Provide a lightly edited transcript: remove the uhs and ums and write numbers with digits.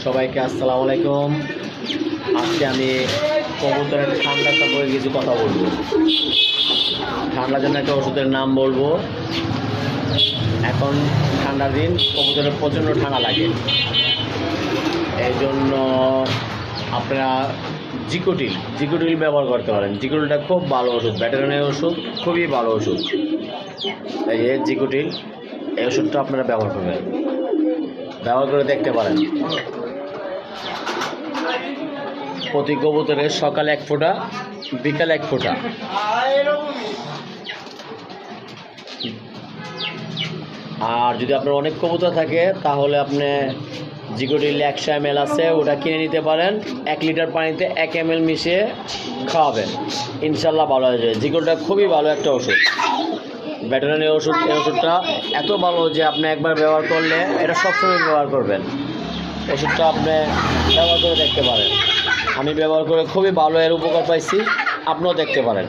সবাইকে আসসালামু আলাইকুম। আজকে আমি কবুতরের ঠান্ডা সম্পর্কে কিছু কথা বলবো। ঠান্ডার জন্য একটা ওষুধের নাম বলবো। এখন ঠান্ডার দিন কবুতরের প্রচণ্ড ঠান্ডা লাগে, এই জন্য আপনারা জিকোটিল ব্যবহার করতে পারেন। জিকোটিলটা খুব ভালো ওষুধ, ভেটেরিনারি ওষুধ, খুবই ভালো ওষুধ। এই যে জিকোটিল, এই ওষুধটা আপনারা ব্যবহার করবেন, ব্যবহার করে দেখতে পারেন। প্রতি কবুতরের সকালে 1 ফোঁটা, বিকালে 1 ফোঁটা। আর যদি আপনার অনেক কবুতর থাকে তাহলে আপনি জিকোটিল 100 ml আছে, ওটা কিনে নিতে পারেন। 1 লিটার পানিতে 1 ml মিশিয়ে খাওয়াবেন, ইনশাল্লাহ ভালো হয়ে যাবে। জিকোটিলটা খুবই ভালো একটা ওষুধ, ভেটেরিনারি ওষুধ। এই ওষুধটা এত ভালো যে আপনি একবার ব্যবহার করলে এটা সবসময় ব্যবহার করবেন। ওষুধটা আপনি ব্যবহার করে দেখতে পারেন। আমি ব্যবহার করে খুবই ভালো এর উপকার পাইছি, আপনিও দেখতে পারেন।